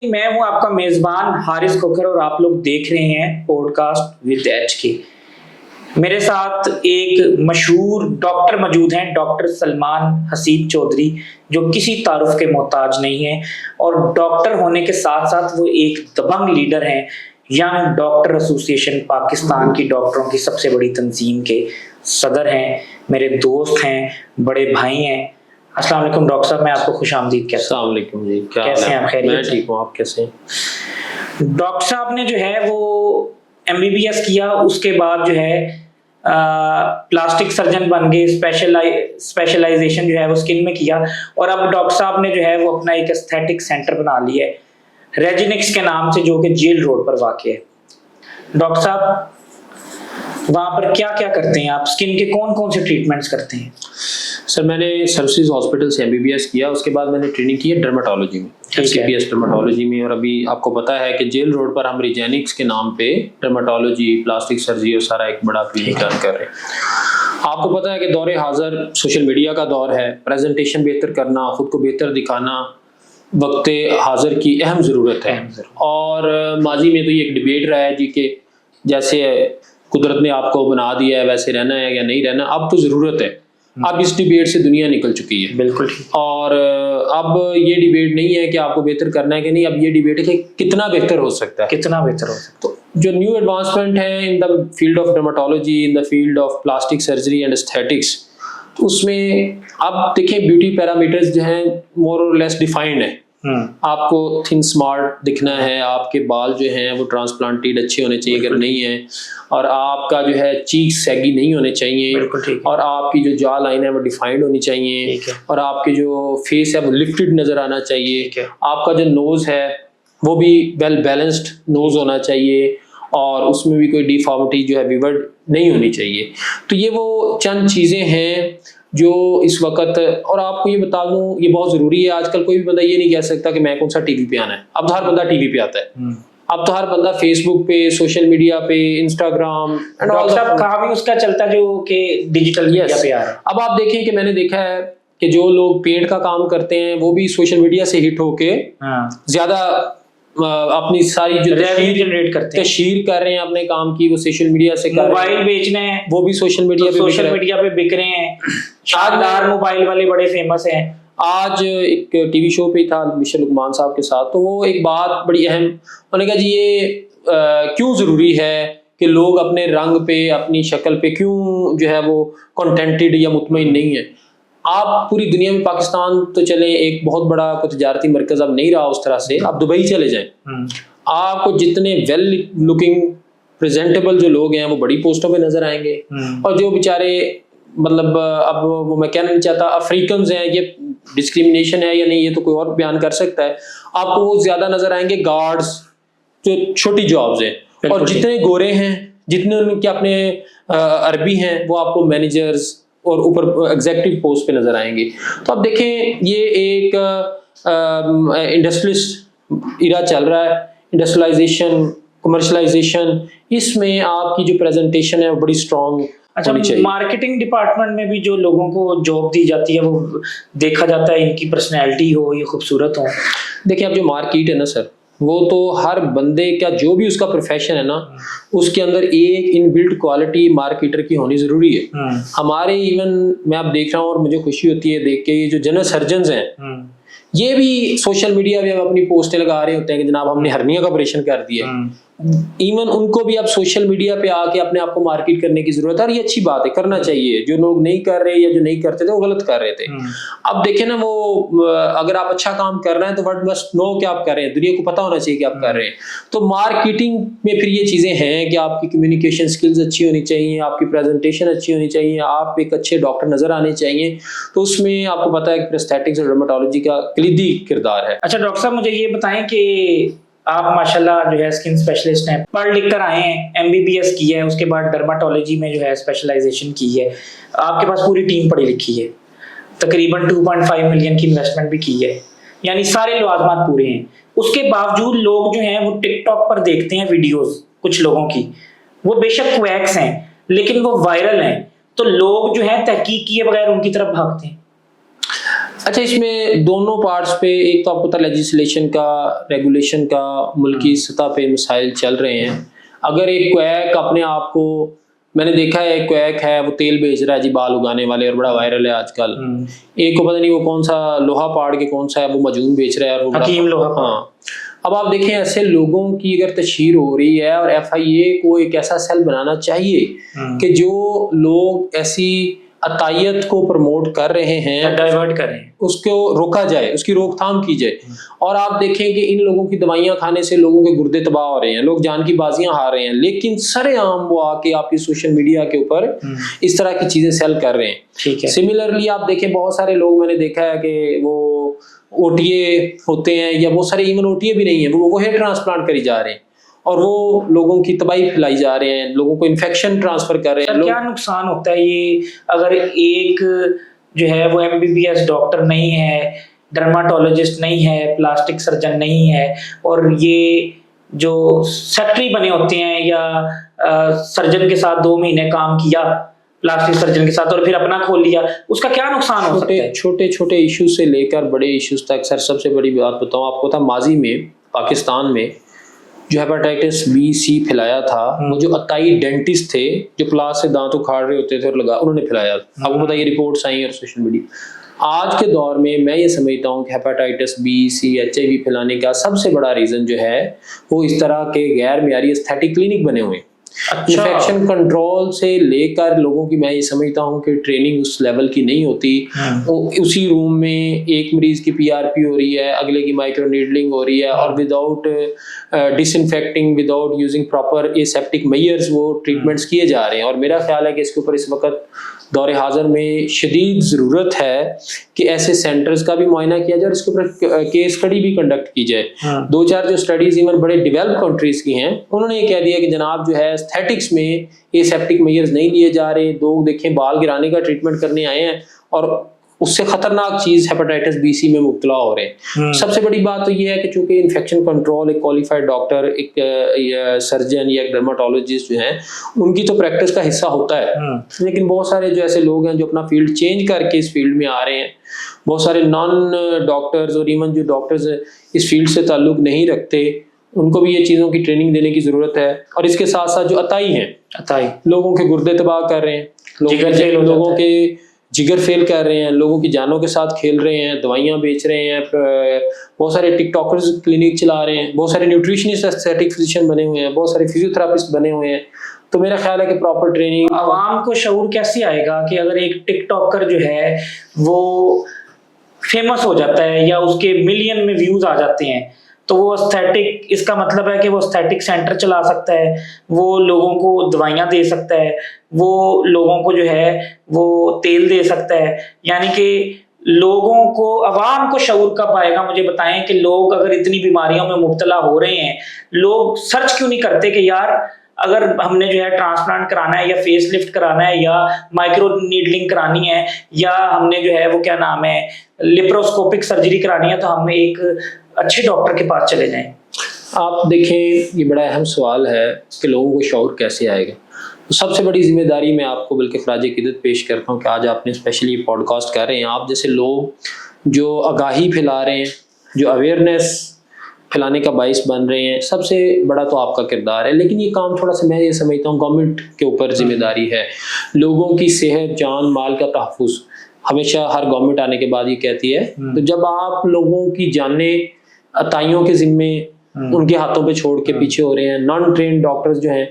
मैं हूं आपका मेजबान हारिस खोखर और आप लोग देख रहे हैं पॉडकास्ट विद एच के। मेरे साथ एक मशहूर डॉक्टर मौजूद हैं, डॉक्टर सलमान हसीब चौधरी, जो किसी तारुफ के मोहताज नहीं है और डॉक्टर होने के साथ साथ वो एक दबंग लीडर हैं। यंग डॉक्टर एसोसिएशन पाकिस्तान की डॉक्टरों की सबसे बड़ी तंजीम के सदर हैं, मेरे दोस्त हैं, बड़े भाई हैं। अस्सलाम वालेकुम डॉक्टर साहब, मैं आपको खुशामदीद कहता हूं। अस्सलाम वालेकुम जी, क्या कैसे हैं आप? खैरियत? मैं ठीक हूँ, आप कैसे हैं? डॉक्टर साहब ने जो है वो एमबीबीएस किया, उसके बाद जो है प्लास्टिक सर्जन बन गए। स्पेशलाइजेशन जो है वो स्किन में किया और अब डॉक्टर साहब ने जो है वो अपना एक एस्थेटिक सेंटर बना लिया है रेजिनिक्स के नाम से, जो कि जेल रोड पर वाक़ है। डॉक्टर साहब, वहाँ पर क्या क्या करते हैं आप? स्किन के कौन कौन से ट्रीटमेंट्स करते हैं? सर, मैंने सर्विसेज हॉस्पिटल से एमबीबीएस किया, उसके बाद मैंने ट्रेनिंग की है डर्माटोलॉजी में, एफसीपीएस डर्माटोलॉजी में। और अभी आपको पता है कि जेल रोड पर हम रिजेनिक्स के नाम पे डर्माटोलॉजी, प्लास्टिक सर्जरी और सारा एक बड़ा क्लिनिक रन कर रहे हैं। आपको पता है कि दौरे हाजिर सोशल मीडिया का दौर है। प्रेजेंटेशन बेहतर करना, खुद को बेहतर दिखाना वक्त हाजिर की अहम ज़रूरत है। और माजी में तो ये एक डिबेट रहा है जी कि जैसे कुदरत ने आपको बना दिया है वैसे रहना है या नहीं रहना। अब तो ज़रूरत है, अब इस डिबेट से दुनिया निकल चुकी है। बिल्कुल। और अब ये डिबेट नहीं है कि आपको बेहतर करना है कि नहीं, अब ये डिबेट है कि कितना बेहतर हो सकता है, कितना बेहतर हो सकता है। तो जो न्यू एडवांसमेंट है in the field of dermatology, in the field of plastic surgery and aesthetics, तो उसमें अब देखिए ब्यूटी पैरामीटर्स जो हैं मोर और लेस डिफाइंड है। आपको थिन स्मार्ट दिखना है, आपके बाल जो हैं वो ट्रांसप्लांटेड अच्छे होने चाहिए अगर नहीं है, और आपका जो है चीक सैगी नहीं होने चाहिए, और आपकी जो जॉ लाइन है वो डिफाइंड होनी चाहिए, और आपके जो फेस है वो लिफ्टेड नजर आना चाहिए। आपका जो नोज है वो भी वेल बैलेंस्ड नोज होना चाहिए, और उसमें भी कोई डिफॉर्मिटी जो है विवर्ड नहीं होनी चाहिए। तो ये वो चंद चीज़ें हैं जो इस वक्त, और आपको ये बता दूं ये बहुत ज़रूरी है। आजकल कोई भी बंदा ये नहीं कह सकता कि मैं कौन सा टीवी पे आना है। अब तो हर बंदा टीवी पे आता है, अब तो हर बंदा फेसबुक पे, सोशल मीडिया पे, इंस्टाग्राम एंड ऑल सब कहाँ भी उसका चलता है जो कि डिजिटल मीडिया पे आ रहा है। अब आप देखें कि मैंने देखा है कि जो लोग पेंट का काम करते हैं वो भी सोशल मीडिया से हिट होके ज़्यादा अपनी सारी जो रेवेन्यू जनरेट करते हैं, तशहीर कर रहे हैं अपने काम की, वो सोशल मीडिया से कर रहे हैं। मोबाइल बेचने हैं वो भी सोशल मीडिया पे बिक रहे हैं। शानदार मोबाइल वाले बड़े फेमस हैं। आज एक टीवी शो पे था मिस्टर लुकमान साहब के साथ, तो वो एक बात बड़ी अहम, उन्होंने कहा जी ये क्यों ज़रूरी है कि लोग अपने रंग पे, अपनी शक्ल पे क्यों जो है वो कंटेंटेड या मुतमईन नहीं है। आप पूरी दुनिया में, पाकिस्तान तो चले एक बहुत बड़ा कोई तजारती मरकज अब नहीं रहा उस तरह से, आप दुबई चले जाएं, आपको जितने वेल लुकिंग प्रेजेंटेबल जो लोग हैं वो बड़ी पोस्टों पे नजर आएंगे, और जो बेचारे मतलब अब वो मैं कहना नहीं चाहता अफ्रीकन हैं, ये डिस्क्रिमिनेशन है या नहीं ये तो कोई और बयान कर सकता है, आपको वो ज्यादा नजर आएंगे गार्ड्स, जो छोटी जॉब्स हैं। और जितने गोरे हैं, जितने उनके अपने अरबी हैं, वो आपको मैनेजर्स और ऊपर एग्जीक्यूटिव पोस्ट पे नजर आएंगे। तो आप देखें ये एक इंडस्ट्रियलिस्ट इरा चल रहा है, इंडस्ट्रियलाइजेशन, कमर्शलाइजेशन, इसमें आपकी जो प्रेजेंटेशन है वो बड़ी स्ट्रॉन्ग। अच्छा, मार्केटिंग डिपार्टमेंट में भी जो लोगों को जॉब दी जाती है वो देखा जाता है इनकी पर्सनैलिटी हो, ये खूबसूरत हो। देखिए अब जो मार्केट है ना सर, वो तो हर बंदे का जो भी उसका प्रोफेशन है ना, उसके अंदर एक इनबिल्ट क्वालिटी मार्केटर की होनी जरूरी है। हमारे इवन मैं अब देख रहा हूँ और मुझे खुशी होती है देख के, ये जो जनरल सर्जन्स हैं ये भी सोशल मीडिया पे अपनी पोस्टें लगा रहे होते हैं कि जनाब हमने हर्निया का ऑपरेशन कर दिया। इवन उनको भी अब सोशल मीडिया पे आके अपने आप को मार्केट करने की जरूरत है, और ये अच्छी बात है, करना चाहिए। जो लोग नहीं कर रहे या जो नहीं करते थे वो गलत कर रहे थे। अब देखें ना, वो अगर आप अच्छा काम कर रहे हैं तो वर्ल्ड मस्ट नो कि आप कर रहे हैं, दुनिया को पता होना चाहिए कि आप कर रहे हैं। तो मार्केटिंग में फिर ये चीजें हैं कि आपकी कम्युनिकेशन स्किल्स अच्छी होनी चाहिए, आपकी प्रेजेंटेशन अच्छी होनी चाहिए, आप एक अच्छे डॉक्टर नजर आने चाहिए। तो उसमें आपको पता है एस्थेटिक्स और डर्माटोलॉजी का कलीदी किरदार है। अच्छा डॉक्टर साहब, मुझे ये बताएं कि आप माशाल्लाह जो है स्किन स्पेशलिस्ट हैं, पढ़ लिख कर आए हैं, एमबीबीएस की है, उसके बाद डर्माटोलॉजी में जो है स्पेशलाइजेशन की है, आपके पास पूरी टीम पढ़ी लिखी है, तकरीबन 2.5 मिलियन की इन्वेस्टमेंट भी की है, यानी सारे लवाजमात पूरे हैं। उसके बावजूद लोग जो हैं वो टिकटॉक पर देखते हैं वीडियोस कुछ लोगों की, वो बेशक क्वैक्स हैं लेकिन वो वायरल हैं, तो लोग जो है तहकीक किए बगैर उनकी तरफ भागते हैं। अच्छा, इसमें दोनों पार्ट्स पे, एक तो आपको पता लेजिस्लेशन का, रेगुलेशन का, मुल्की सतह पे मसाइल चल रहे हैं। अगर एक क्वैक अपने आप को, मैंने देखा है एक क्वैक है वो तेल बेच रहा है जी बाल उगाने वाले, और बड़ा वायरल है आजकल। एक को पता नहीं वो कौन सा लोहा पाड़ के कौन सा है वो मजून बेच रहा है, और वो हकीम लोहा। हाँ, अब आप देखें ऐसे लोगों की अगर तशहीर हो रही है, और FIA को एक ऐसा सेल बनाना चाहिए कि जो लोग ऐसी अतायत को प्रमोट कर रहे हैं, डाइवर्ट कर रहे हैं, उसको रोका जाए, उसकी रोकथाम की जाए। और आप देखें कि इन लोगों की दवाइयां खाने से लोगों के गुर्दे तबाह हो रहे हैं, लोग जान की बाजियां हार रहे हैं, लेकिन सरेआम वो आके आपकी सोशल मीडिया के ऊपर इस तरह की चीजें सेल कर रहे हैं। ठीक है। सिमिलरली आप देखें बहुत सारे लोग, मैंने देखा है कि वो OTA होते हैं, या बहुत सारे इवन OTA भी नहीं है, वो हेयर ट्रांसप्लांट करी जा रहे हैं, और वो लोगों की तबाही फैलाई जा रहे हैं, लोगों को इन्फेक्शन ट्रांसफर कर रहे हैं। क्या नुकसान होता है ये अगर एक जो है वो MBBS डॉक्टर नहीं है, डर्माटोलॉजिस्ट नहीं है, प्लास्टिक सर्जन नहीं है, और ये जो सेक्रेटरी बने होते हैं या सर्जन के साथ 2 महीने काम किया प्लास्टिक सर्जन के साथ और फिर अपना खोल लिया, उसका क्या नुकसान हो सकता है? छोटे छोटे इश्यूज से लेकर बड़े इश्यूज तक। सर सबसे बड़ी बात बताऊं आपको, था माजी में पाकिस्तान में जो हेपेटाइटिस B-C फैलाया था, वो जो अताई डेंटिस्ट थे जो प्लास से दांत उखाड़ रहे होते थे और उन्होंने फैलाया। आपको पता, ये रिपोर्ट्स आई और सोशल मीडिया। आज के दौर में मैं ये समझता हूँ कि हेपेटाइटिस B-C HIV फैलाने का सबसे बड़ा रीजन जो है वो इस तरह के गैर मियारी एस्थेटिक क्लिनिक बने हुए हैं। इन्फेक्शन कंट्रोल से लेकर लोगों की, मैं ये समझता हूँ कि ट्रेनिंग उस लेवल की नहीं होती। उसी रूम में एक मरीज की PRP हो रही है, अगले की माइक्रो नीडलिंग हो रही है, और without disinfecting, without using proper aseptic measures वो ट्रीटमेंट्स किए जा रहे हैं। और मेरा ख्याल है कि इसके ऊपर इस वक्त दौरे हाजिर में शदीद ज़रूरत है कि ऐसे सेंटर्स का भी मुआयना किया जाए और इसके ऊपर केस स्टडी भी कंडक्ट की जाए। 2-4 जो स्टडीज इवन बड़े डेवलप कंट्रीज की हैं, उन्होंने ये कह दिया कि जनाब जो है एस्थेटिक्स में एसेप्टिक मेजर्स नहीं लिए जा रहे। लोग देखें बाल गिराने का ट्रीटमेंट करने आए हैं और उससे खतरनाक चीज हेपेटाइटिस B-C में मुब्तला हो रहे हैं। सबसे बड़ी बात तो ये है कि चूंकि इन्फेक्शन कंट्रोल एक क्वालिफाइड डॉक्टर, एक सर्जन या एक डर्माटोलॉजिस्ट जो हैं, उनकी तो प्रैक्टिस का हिस्सा होता है, लेकिन बहुत सारे जो ऐसे लोग हैं जो अपना फील्ड चेंज करके इस फील्ड में आ रहे हैं, बहुत सारे नॉन डॉक्टर्स और इवन जो डॉक्टर्स इस फील्ड से ताल्लुक नहीं रखते, उनको भी ये चीज़ों की ट्रेनिंग देने की ज़रूरत है। और इसके साथ साथ जो अताई हैं, अताई लोगों के गुर्दे तबाह कर रहे हैं, लोगों के जिगर फेल कर रहे हैं, लोगों की जानों के साथ खेल रहे हैं, दवाइयाँ बेच रहे हैं, बहुत सारे टिकटॉकर्स क्लिनिक चला रहे हैं, बहुत सारे न्यूट्रिशनिस्ट एस्थेटिक फिजिशियन बने हुए हैं, बहुत सारे फिजियोथेरापिस्ट बने हुए हैं। तो मेरा ख्याल है कि प्रॉपर ट्रेनिंग। आवाम को शऊर कैसे आएगा कि अगर एक टिकटॉकर जो है वो फेमस हो जाता है या उसके मिलियन में व्यूज आ जाते हैं, तो वो एस्थेटिक, इसका मतलब है कि वो एस्थेटिक सेंटर चला सकता है, वो लोगों को दवाइयाँ दे सकता है, वो लोगों को जो है वो तेल दे सकता है, यानी कि लोगों को, अवाम को शऊर कब आएगा? मुझे बताएं कि लोग अगर इतनी बीमारियों में मुब्तला हो रहे हैं, लोग सर्च क्यों नहीं करते कि यार अगर हमने जो है ट्रांसप्लांट कराना है या फेस लिफ्ट कराना है या माइक्रो नीडलिंग करानी है या हमने जो है वो क्या नाम है लिप्रोस्कोपिक सर्जरी करानी है, तो हम एक अच्छे डॉक्टर के पास चले जाएं। आप देखें, ये बड़ा अहम सवाल है कि लोगों को शऊर कैसे आएगा। तो सबसे बड़ी जिम्मेदारी मैं आपको बल्कि खराज इक़्क़दत पेश करता हूँ कि आज आपने स्पेशली पॉडकास्ट कर रहे हैं। आप जैसे लोग जो आगाही फैला रहे हैं, जो अवेयरनेस फैलाने का बाइस बन रहे हैं, सबसे बड़ा तो आपका किरदार है। लेकिन ये काम थोड़ा सा मैं ये समझता हूँ गवर्नमेंट के ऊपर जिम्मेदारी है। लोगों की सेहत, जान, माल का तहफ़्फ़ुज़ हमेशा हर गवर्नमेंट आने के बाद ये कहती है। तो जब आप लोगों की जानें अताइयों के जिम्मे उनके हाथों पे छोड़ के पीछे हो रहे हैं, नॉन ट्रेन्ड डॉक्टर्स जो हैं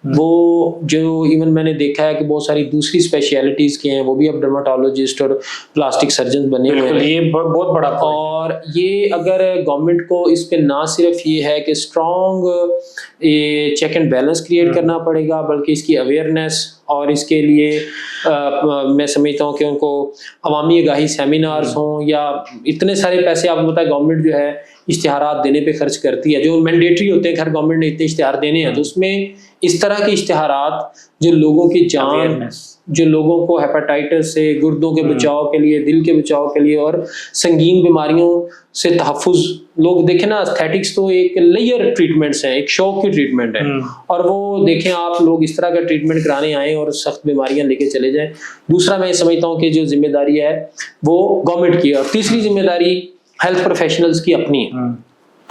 वो, जो इवन मैंने देखा है कि बहुत सारी दूसरी स्पेशलिटीज के हैं, वो भी अब डर्माटोलॉजिस्ट और प्लास्टिक सर्जन बने हुए हैं। ये बहुत बड़ा। और ये अगर गवर्नमेंट को इस पे ना सिर्फ ये है कि स्ट्रॉन्ग ये चेक एंड बैलेंस क्रिएट करना पड़ेगा, बल्कि इसकी अवेयरनेस और इसके लिए मैं समझता हूँ कि उनको अवामी आगाही सेमिनार्स हों या इतने सारे पैसे, आपको पता है गवर्नमेंट जो है इश्तिहारात देने पे खर्च करती है, जो मैंडेटरी होते हैं, खैर गवर्नमेंट ने इतने इश्तिहार देने हैं, तो उसमें इस तरह के इश्तिहारात जो लोगों की जान, Awareness. जो लोगों को हेपेटाइटिस से, गुर्दों के बचाव के लिए, दिल के बचाव के लिए और संगीन बीमारियों से तहफ़्फ़ुज़, लोग देखें ना, एस्थेटिक्स तो एक लेयर ट्रीटमेंट्स हैं, एक शौक की ट्रीटमेंट है, और वो देखें आप लोग इस तरह का ट्रीटमेंट कराने आए और सख्त बीमारियां लेके चले जाएं। दूसरा मैं समझता हूँ कि जो जिम्मेदारी है वो गवर्नमेंट की है, और तीसरी जिम्मेदारी हेल्थ प्रोफेशनल्स की अपनी है।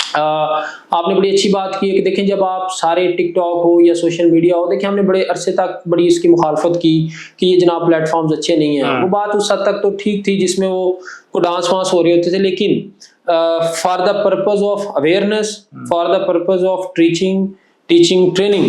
आपने बड़ी अच्छी बात की है कि देखें, जब आप सारे टिकटॉक हो या सोशल मीडिया हो, देखें हमने बड़े अरसे तक बड़ी इसकी मुखालफत की कि ये जनाब प्लेटफॉर्म्स अच्छे नहीं हैं। वो बात उस हद तक तो ठीक थी जिसमें वो को डांस वांस हो रहे होते थे, लेकिन for the purpose of awareness, for the purpose of teaching training,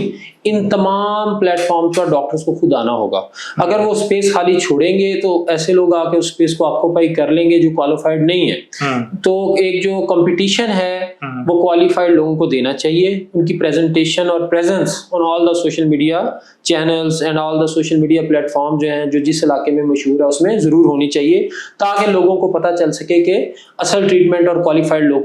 इन तमाम प्लेटफॉर्म पर डॉक्टर्स को खुद आना होगा। अगर वो स्पेस खाली छोड़ेंगे तो ऐसे लोग आके उस स्पेस को ऑक्यूपाई कर लेंगे जो क्वालिफाइड नहीं है। तो एक जो कंपटीशन है वो क्वालिफाइड लोगों को देना चाहिए। उनकी प्रेजेंटेशन और presence on all the social media channels and all the social media platform जो हैं, जो जिस इलाके में मशहूर है, उसमें ज़रूर होनी चाहिए, ताकि लोगों को पता चल सके कि असल ट्रीटमेंट और क्वालिफाइड लोग